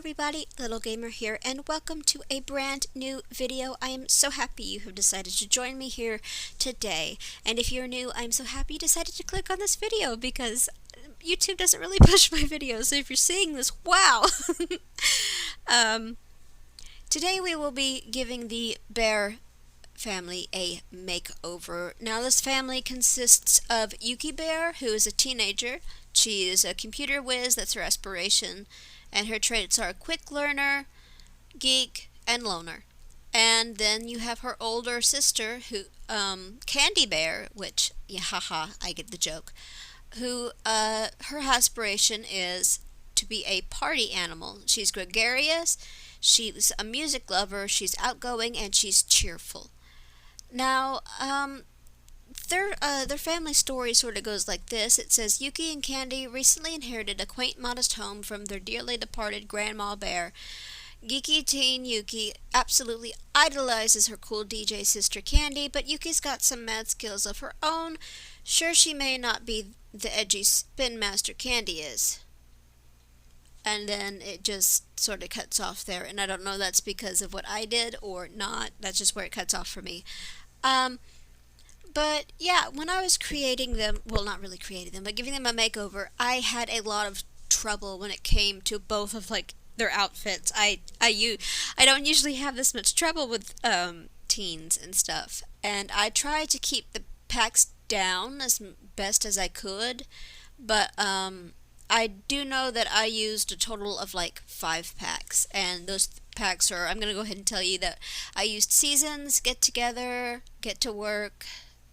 everybody, Little Gamer here, and welcome to a brand new video. I am so happy you have decided to join me here today. And if you're new, I'm so happy you decided to click on this video because YouTube doesn't really push my videos. So if you're seeing this, wow! Today we will be giving the Bher family a makeover. Now this family consists of Yuki Bher, who is a teenager. She is a computer whiz, that's her aspiration, and her traits are quick learner, geek, and loner. And then you have her older sister, who Candy Bher, which, yeah, haha, I get the joke, who her aspiration is to be a party animal. She's gregarious, she's a music lover, she's outgoing, and she's cheerful. Now, their family story sort of goes like this. It says, Yuki and Candy recently inherited a quaint, modest home from their dearly departed Grandma Bher. Geeky teen Yuki absolutely idolizes her cool DJ sister Candy, but Yuki's got some mad skills of her own. Sure, she may not be the edgy spin master Candy is. And then it just sort of cuts off there, and I don't know if that's because of what I did or not. That's just where it cuts off for me. But yeah, when I was creating them, well, not really creating them, but giving them a makeover, I had a lot of trouble when it came to both of like their outfits. I don't usually have this much trouble with teens and stuff, and I tried to keep the packs down as best as I could, but I do know that I used a total of like 5 packs, and those packs are, I'm gonna go ahead and tell you that I used Seasons, Get Together, Get to Work,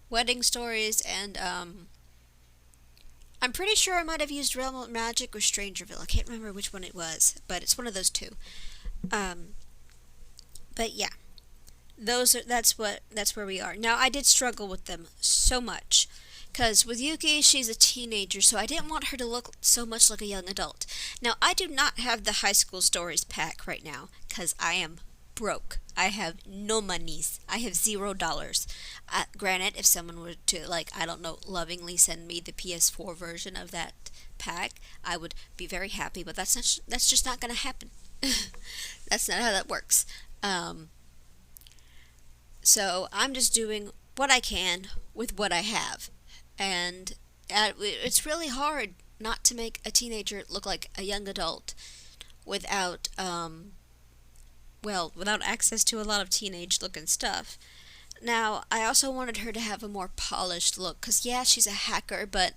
Wedding Stories, and I'm pretty sure I might have used Realm of Magic or Strangerville. I can't remember which one it was, but it's one of those two. But yeah, that's where we are. Now I did struggle with them so much, because with Yuki, she's a teenager, so I didn't want her to look so much like a young adult. Now I do not have the High School Stories pack right now, because I am broke. I have no monies. I have $0. Granted, if someone were to, like, I don't know, lovingly send me the PS4 version of that pack, I would be very happy, but that's just not going to happen. That's not how that works. So I'm just doing what I can with what I have. And it's really hard not to make a teenager look like a young adult without without access to a lot of teenage-looking stuff. Now, I also wanted her to have a more polished look, because, yeah, she's a hacker, but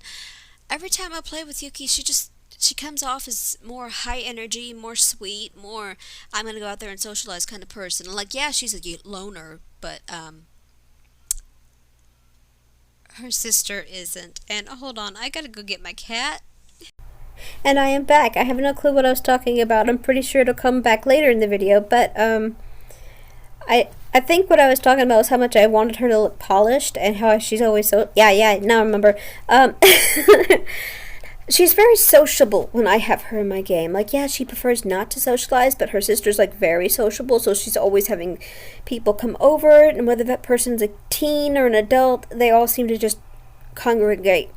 every time I play with Yuki, she comes off as more high energy, more sweet, more I'm gonna go out there and socialize kind of person. Like, yeah, she's a loner, but, her sister isn't. And, hold on, I gotta go get my cat. And I am back. I have no clue what I was talking about. I'm pretty sure it'll come back later in the video, but I think what I was talking about was how much I wanted her to look polished and how she's always so now I remember. She's very sociable when I have her in my game. Like, yeah, she prefers not to socialize, but her sister's like very sociable, so she's always having people come over, and whether that person's a teen or an adult, they all seem to just congregate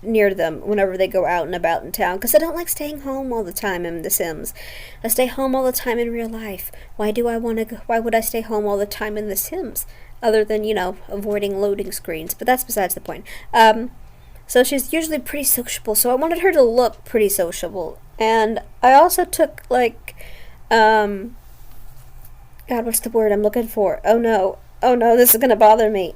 near them whenever they go out and about in town, because I don't like staying home all the time in The Sims. I stay home all the time in real life. Why would I stay home all the time in The Sims, other than, you know, avoiding loading screens? But that's besides the point. So she's usually pretty sociable, so I wanted her to look pretty sociable. And I also took, like, God, what's the word I'm looking for? Oh no, this is gonna bother me.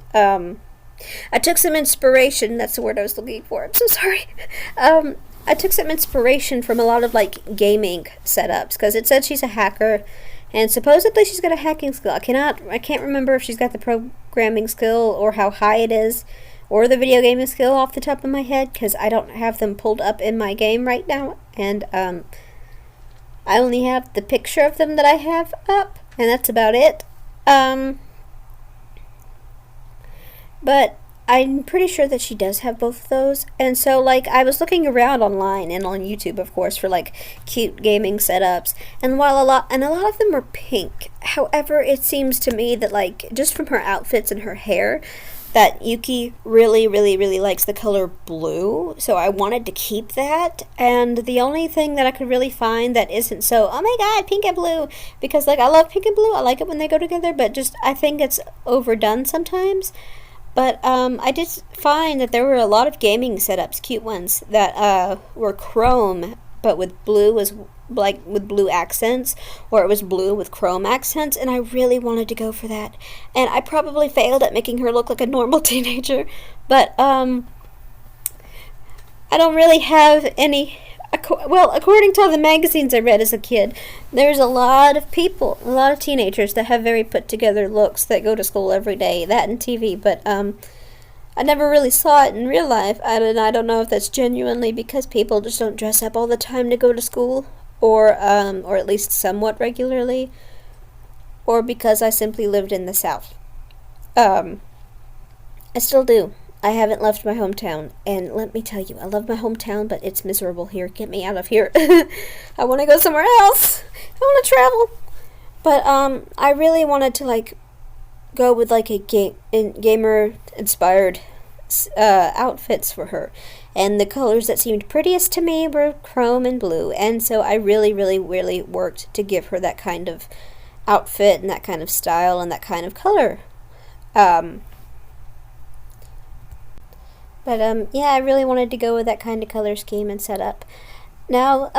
I took some inspiration, that's the word I was looking for, I'm so sorry. I took some inspiration from a lot of, like, gaming setups, because it said she's a hacker, and supposedly she's got a hacking skill. I can't remember if she's got the programming skill, or how high it is, or the video gaming skill off the top of my head, because I don't have them pulled up in my game right now, and, I only have the picture of them that I have up, and that's about it. But I'm pretty sure that she does have both of those. And so, like, I was looking around online and on YouTube, of course, for, like, cute gaming setups. And while a lot of them were pink. However, it seems to me that, like, just from her outfits and her hair, that Yuki really, really, really likes the color blue, so I wanted to keep that. And the only thing that I could really find that isn't so, oh my god, pink and blue, because like I love pink and blue, I like it when they go together, but just I think it's overdone sometimes. But I did find that there were a lot of gaming setups, cute ones, that were chrome, but with blue as like with blue accents, or it was blue with chrome accents, and I really wanted to go for that. And I probably failed at making her look like a normal teenager, but I don't really have any. Well, according to all the magazines I read as a kid, there's a lot of people, a lot of teenagers that have very put together looks that go to school every day, that and TV, but I never really saw it in real life, and I don't know if that's genuinely because people just don't dress up all the time to go to school, or at least somewhat regularly, or because I simply lived in the South. I still do. I haven't left my hometown, and let me tell you, I love my hometown, but it's miserable here. Get me out of here. I want to go somewhere else. I want to travel. But I really wanted to like go with like a gamer inspired outfits for her, and the colors that seemed prettiest to me were chrome and blue, and so I really, really, really worked to give her that kind of outfit and that kind of style and that kind of color. Yeah, I really wanted to go with that kind of color scheme and setup. Now,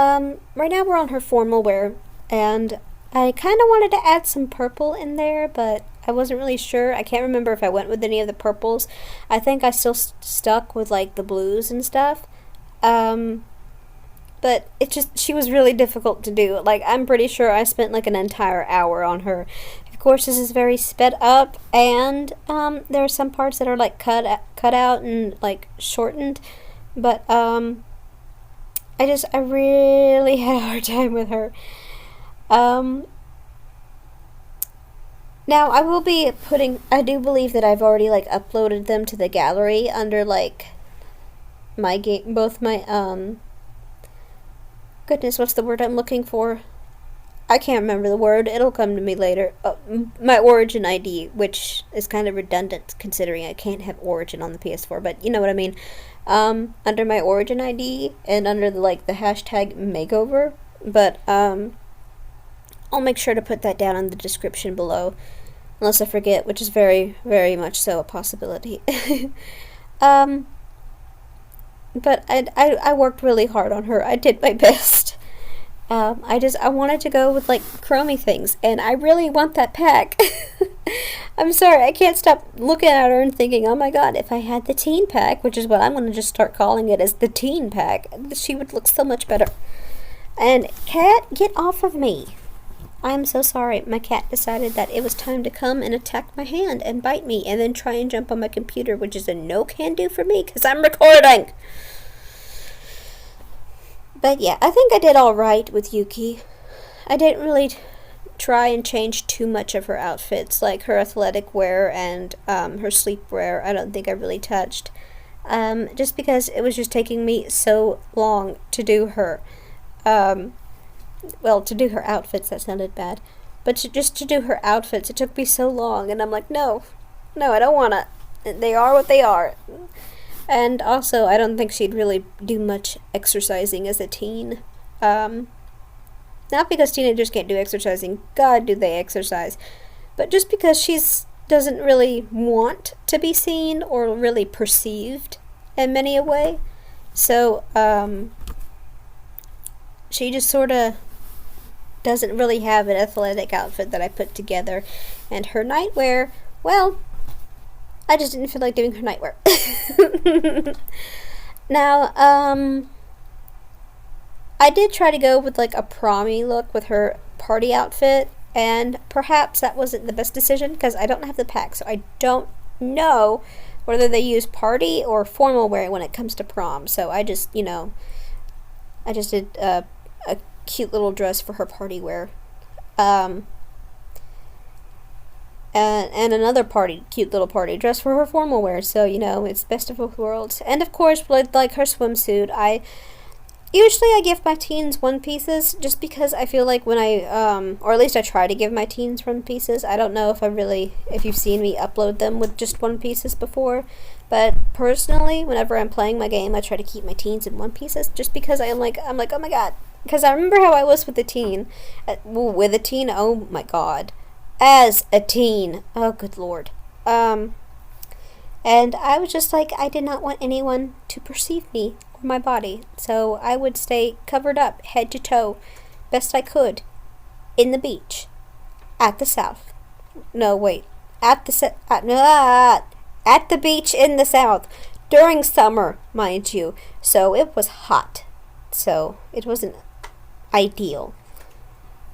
right now we're on her formal wear, and I kind of wanted to add some purple in there, but I wasn't really sure. I can't remember if I went with any of the purples. I think I still stuck with, like, the blues and stuff. But she was really difficult to do. Like, I'm pretty sure I spent, like, an entire hour on her. Of course, this is very sped up, and there are some parts that are, like, cut out and, like, shortened. But, I really had a hard time with her. Now, I will be I do believe that I've already, like, uploaded them to the gallery under, like, both my, goodness, what's the word I'm looking for? I can't remember the word. It'll come to me later. My Origin ID, which is kind of redundant considering I can't have Origin on the PS4, but you know what I mean. Under my Origin ID and under the hashtag Makeover, but, I'll make sure to put that down in the description below, unless I forget, which is very, very much so a possibility. But I worked really hard on her. I did my best. I wanted to go with, like, chromy things, and I really want that pack. I'm sorry, I can't stop looking at her and thinking, oh my god, if I had the teen pack, which is what I'm going to just start calling it, as the teen pack, she would look so much better. And, cat, get off of me. I'm so sorry. My cat decided that it was time to come and attack my hand and bite me and then try and jump on my computer, which is a no-can-do for me because I'm recording. But yeah, I think I did all right with Yuki. I didn't really try and change too much of her outfits, like her athletic wear and her sleep wear. I don't think I really touched, just because it was just taking me so long to do her. Well, to do her outfits, that sounded bad. But just to do her outfits, it took me so long, and I'm like, no, I don't want to. They are what they are. And also, I don't think she'd really do much exercising as a teen. Not because teenagers can't do exercising. God, do they exercise. But just because she doesn't really want to be seen or really perceived in many a way. So, she just sort of doesn't really have an athletic outfit that I put together. And her nightwear, well, I just didn't feel like doing her nightwear. Now, I did try to go with, like, a prom-y look with her party outfit, and perhaps that wasn't the best decision because I don't have the pack, so I don't know whether they use party or formal wear when it comes to prom. So I just, did a cute little dress for her party wear. And another cute little party dress for her formal wear. So, it's best of both worlds. And of course, with, like, her swimsuit, I Usually I give my teens One Pieces just because I feel like when or at least I try to give my teens One Pieces. I don't know if you've seen me upload them with just One Pieces before, but personally, whenever I'm playing my game, I try to keep my teens in One Pieces just because I'm like, oh my god. Because I remember how I was with a teen. Oh my god. As a teen. Oh, good lord. And I was just like, I did not want anyone to perceive me or my body. So I would stay covered up, head to toe, best I could, in the beach, at the south. No, wait. At the beach in the south. During summer, mind you. So it was hot. So it wasn't ideal.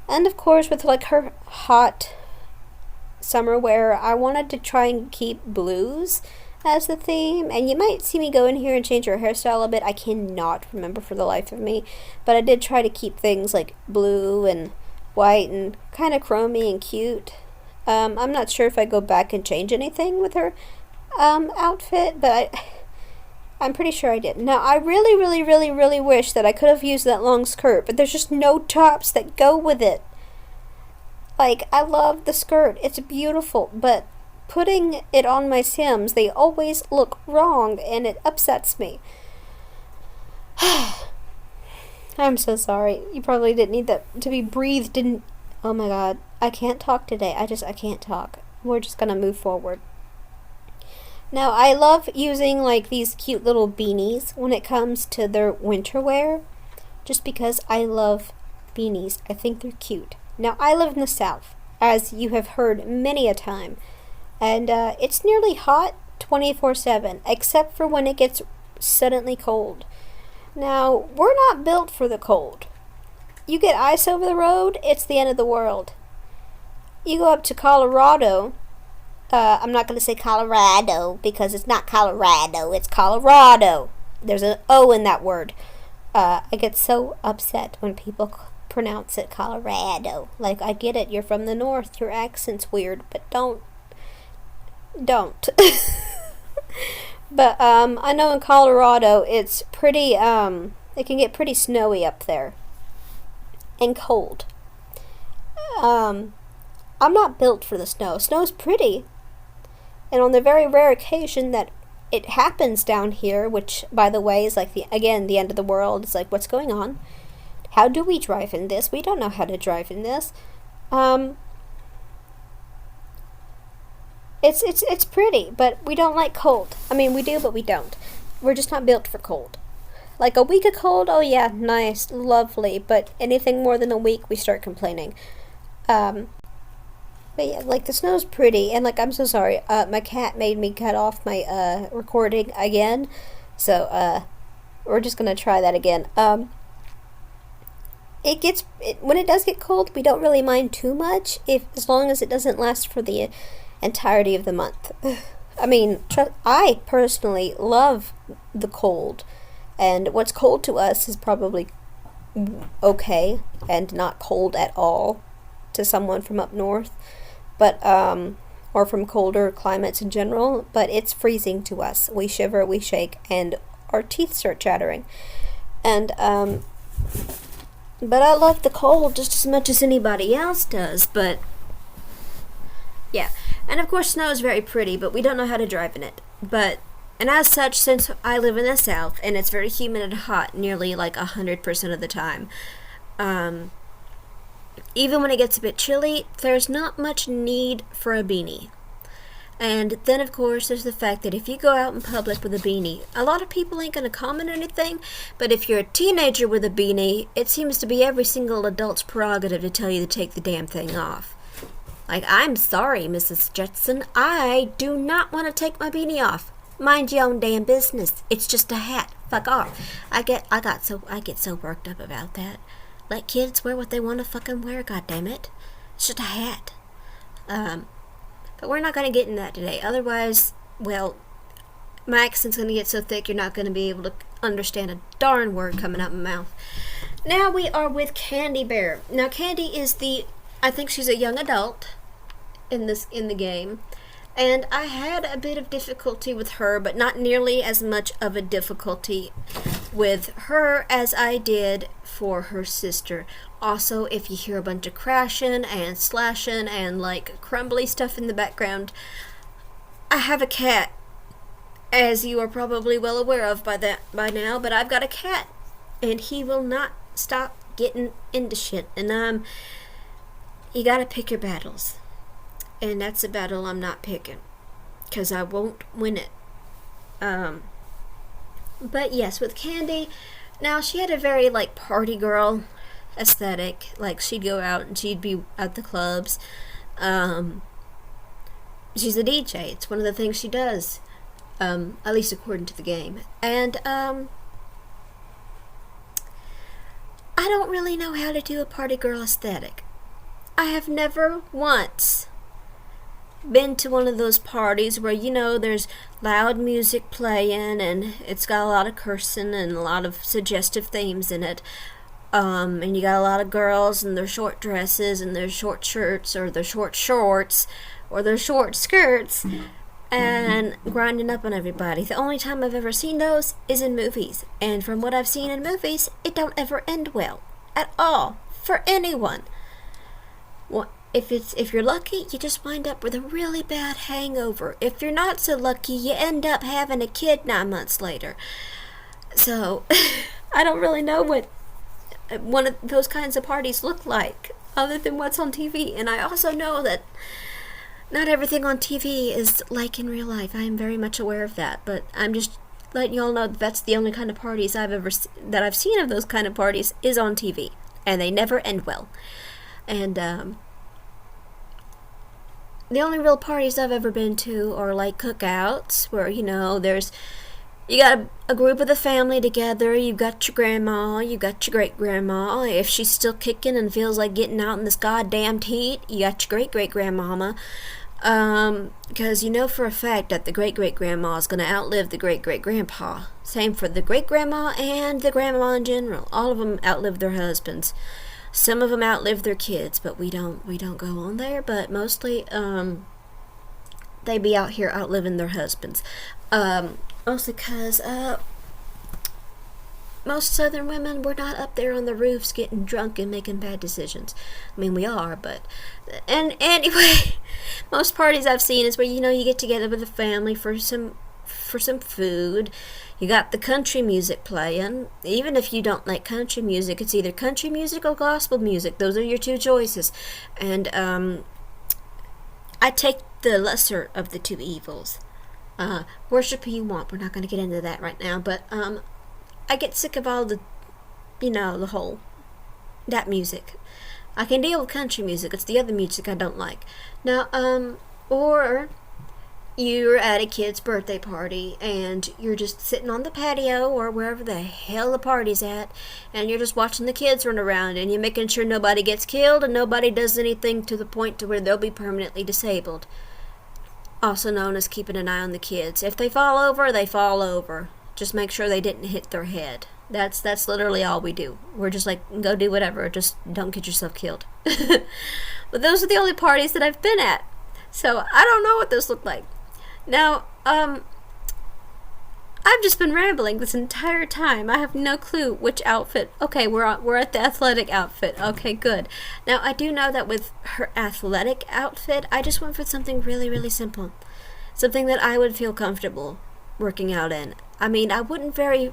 And of course, with like her hot summer wear, I wanted to try and keep blues as the theme, and you might see me go in here and change her hairstyle a bit. I cannot remember for the life of me, but I did try to keep things like blue and white and kind of chromy and cute. I'm not sure if I go back and change anything with her outfit, but I'm pretty sure I did. Now, I really, really, really, really wish that I could have used that long skirt, but there's just no tops that go with it. Like, I love the skirt. It's beautiful, but putting it on my Sims, they always look wrong, and it upsets me. I'm so sorry. You probably didn't need that to be breathed in. Oh my god. I can't talk today. I can't talk. We're just gonna move forward. Now, I love using, like, these cute little beanies when it comes to their winter wear, just because I love beanies. I think they're cute. Now, I live in the south, as you have heard many a time, and it's nearly hot 24/7, except for when it gets suddenly cold. Now, we're not built for the cold. You get ice over the road, it's the end of the world. You go up to Colorado, I'm not going to say Colorado, because it's not Colorado, it's Colorado. There's an O in that word. I get so upset when people pronounce it Colorado. Like, I get it, you're from the north, your accent's weird, but don't. But I know in Colorado it's pretty it can get pretty snowy up there and cold. I'm not built for the snow. Snow's pretty, and on the very rare occasion that it happens down here, which by the way is like the end of the world. It's like, what's going on? How do we drive in this? We don't know how to drive in this. It's pretty, but we don't like cold. I mean, we do, but we don't. We're just not built for cold. Like a week of cold, oh yeah, nice, lovely. But anything more than a week, we start complaining. But yeah, like the snow's pretty, and like I'm so sorry. My cat made me cut off my recording again, so we're just gonna try that again. When it does get cold, we don't really mind too much, as long as it doesn't last for the entirety of the month. I mean, I personally love the cold, and what's cold to us is probably okay and not cold at all to someone from up north, but or from colder climates in general, but it's freezing to us. We shiver, we shake, and our teeth start chattering. And but I love the cold just as much as anybody else does, but yeah. And of course, snow is very pretty, but we don't know how to drive in it. And as such, since I live in the south, and it's very humid and hot nearly like 100% of the time, even when it gets a bit chilly, there's not much need for a beanie. And then, of course, there's the fact that if you go out in public with a beanie, a lot of people ain't going to comment anything, but if you're a teenager with a beanie, it seems to be every single adult's prerogative to tell you to take the damn thing off. Like, I'm sorry, Mrs. Jetson, I do not want to take my beanie off. Mind your own damn business. It's just a hat. Fuck off. I get so worked up about that. Let kids wear what they want to fucking wear, goddammit. It's just a hat. But we're not going to get into that today. Otherwise, well, my accent's going to get so thick you're not going to be able to understand a darn word coming out of my mouth. Now we are with Candy Bher. Now, Candy is I think she's a young adult in the game. And I had a bit of difficulty with her, but not nearly as much of a difficulty with her as I did for her sister. Also, if you hear a bunch of crashing and slashing and like crumbly stuff in the background, I have a cat, as you are probably well aware of by now, but I've got a cat and he will not stop getting into shit. And you gotta pick your battles. And that's a battle I'm not picking, because I won't win it. But yes, with Candy, now she had a very like party girl aesthetic. Like she'd go out and she'd be at the clubs. She's a DJ. It's one of the things she does, at least according to the game. And I don't really know how to do a party girl aesthetic. I have never once been to one of those parties where, you know, there's loud music playing and it's got a lot of cursing and a lot of suggestive themes in it. And you got a lot of girls in their short dresses and their short shirts or their short shorts or their short skirts and grinding up on everybody. The only time I've ever seen those is in movies. And from what I've seen in movies, it don't ever end well. At all. For anyone. Well, if you're lucky, you just wind up with a really bad hangover. If you're not so lucky, you end up having a kid 9 months later. So, I don't really know what one of those kinds of parties look like, other than what's on TV. And I also know that not everything on TV is like in real life. I am very much aware of that. But I'm just letting y'all know that that's the only kind of parties that I've seen of those kind of parties is on TV. And they never end well. And, the only real parties I've ever been to are like cookouts where, you know, you got a group of the family together, you've got your grandma, you've got your great-grandma. If she's still kicking and feels like getting out in this goddamn heat, you got your great-great-grandmama. Because you know for a fact that the great-great-grandma is going to outlive the great-great-grandpa. Same for the great-grandma and the grandma in general. All of them outlive their husbands. Some of them outlive their kids, but we don't go on there. But mostly, they be out here outliving their husbands. Mostly because, most Southern women, we're not up there on the roofs getting drunk and making bad decisions. I mean, we are, but... And anyway, most parties I've seen is where, you know, you get together with the family for some food. You got the country music playing. Even if you don't like country music, it's either country music or gospel music. Those are your two choices. And I take the lesser of the two evils. Worship who you want. We're not going to get into that right now. But I get sick of all the, you know, that music. I can deal with country music. It's the other music I don't like. Now, or... you're at a kid's birthday party and you're just sitting on the patio or wherever the hell the party's at, and you're just watching the kids run around and you're making sure nobody gets killed and nobody does anything to the point to where they'll be permanently disabled. Also known as keeping an eye on the kids. If they fall over, they fall over. Just make sure they didn't hit their head. That's literally all we do. We're just like, go do whatever, just don't get yourself killed. But those are the only parties that I've been at. So I don't know what those look like. Now, I've just been rambling this entire time. I have no clue which outfit. Okay, we're at the athletic outfit. Okay, good. Now, I do know that with her athletic outfit, I just went for something really, really simple. Something that I would feel comfortable working out in. I mean, I wouldn't very...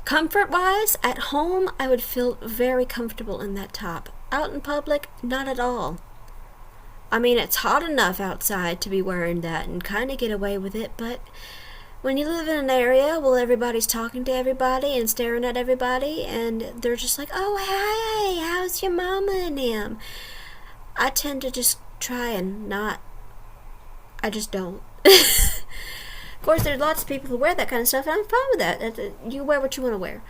Comfort-wise, at home, I would feel very comfortable in that top. Out in public, not at all. I mean, it's hot enough outside to be wearing that and kind of get away with it, but when you live in an area where everybody's talking to everybody and staring at everybody, and they're just like, oh, hey, how's your mama and him? I tend to just try and not. I just don't. Of course, there's lots of people who wear that kind of stuff, and I'm fine with that. You wear what you want to wear.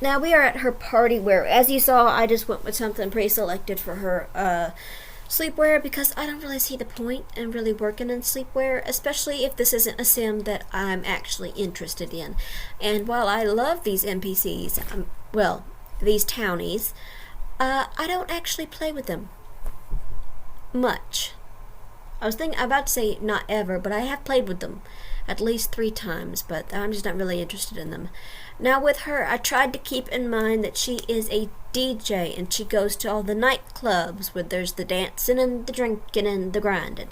Now, we are at her party wear. As you saw, I just went with something pre-selected for her sleepwear because I don't really see the point in really working in sleepwear, especially if this isn't a sim that I'm actually interested in. And while I love these NPCs, these townies, I don't actually play with them much. I'm about to say not ever, but I have played with them at least 3 times, but I'm just not really interested in them. Now with her, I tried to keep in mind that she is a DJ and she goes to all the nightclubs where there's the dancing and the drinking and the grinding.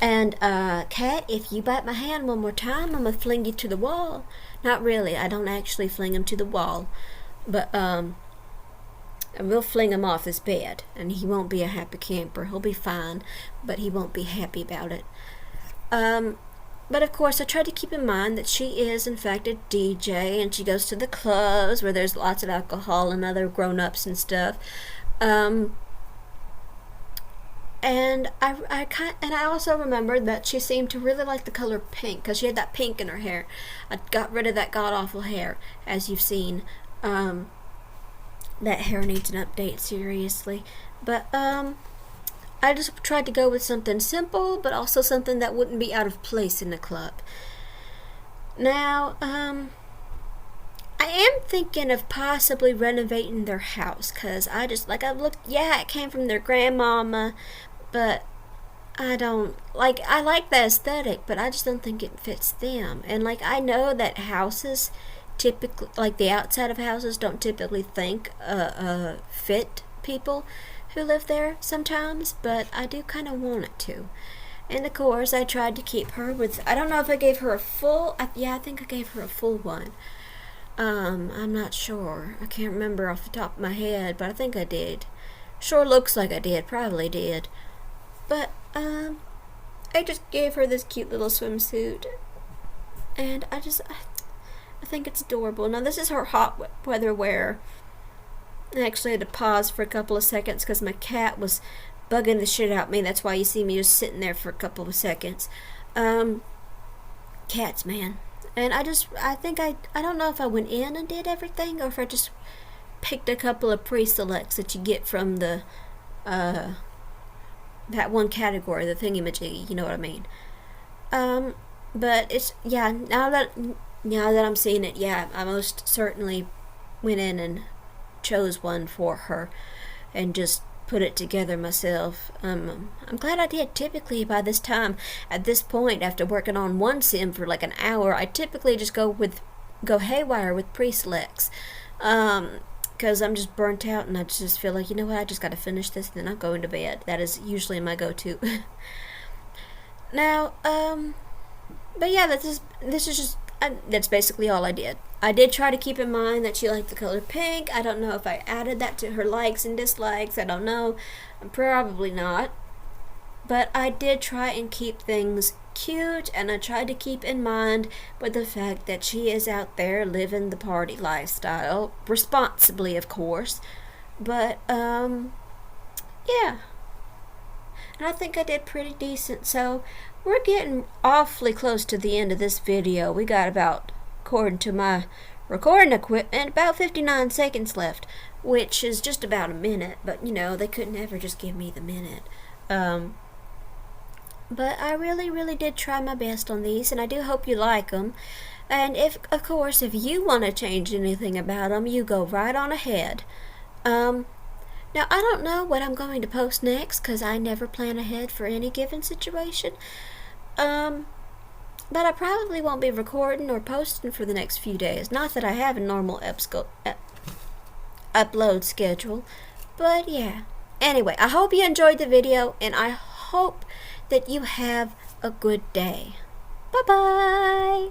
And, Kat, if you bite my hand one more time, I'm gonna fling you to the wall. Not really, I don't actually fling him to the wall, but, we'll fling him off this bed, and he won't be a happy camper. He'll be fine, but he won't be happy about it. But of course, I try to keep in mind that she is, in fact, a DJ, and she goes to the clubs where there's lots of alcohol and other grown-ups and stuff. And I also remembered that she seemed to really like the color pink, because she had that pink in her hair. I got rid of that god-awful hair, as you've seen. That hair needs an update, seriously. But, I just tried to go with something simple, but also something that wouldn't be out of place in the club. Now, I am thinking of possibly renovating their house, because I it came from their grandmama, but I like the aesthetic, but I just don't think it fits them. And, I know that houses typically, the outside of houses don't typically fit people who live there sometimes, but I do kind of want it to. And of course, I tried to keep her with, I don't know if I gave her a full, I think I gave her a full one. I'm not sure. I can't remember off the top of my head, but I think I did. Sure looks like I did, probably did. But, I just gave her this cute little swimsuit. And I think it's adorable. Now, this is her hot weather wear. I actually had to pause for a couple of seconds because my cat was bugging the shit out of me. That's why you see me just sitting there for a couple of seconds. Cats, man. And I don't know if I went in and did everything, or if I just picked a couple of pre-selects that you get from the, that one category, the thingamajiggy, you know what I mean. But it's, yeah, now that I'm seeing it, yeah, I most certainly went in and chose one for her and just put it together myself. I'm glad I did. Typically by this time, at this point, after working on one sim for an hour, I typically just go haywire with pre-selects, because I'm just burnt out and I just feel like, you know what, I just got to finish this and then I'm going to bed. That is usually my go-to. Now, but yeah, this is just, that's basically all I did. I did try to keep in mind that she liked the color pink. I don't know if I added that to her likes and dislikes. I don't know. Probably not. But I did try and keep things cute, and I tried to keep in mind with the fact that she is out there living the party lifestyle. Responsibly, of course. But, yeah. And I think I did pretty decent. So, we're getting awfully close to the end of this video. We got about, according to my recording equipment, about 59 seconds left, which is just about a minute, but they couldn't ever just give me the minute. But I really, really did try my best on these, and I do hope you like them. And of course, if you want to change anything about them, you go right on ahead. Now, I don't know what I'm going to post next, because I never plan ahead for any given situation. But I probably won't be recording or posting for the next few days. Not that I have a normal upload schedule, but yeah. Anyway, I hope you enjoyed the video, and I hope that you have a good day. Bye-bye!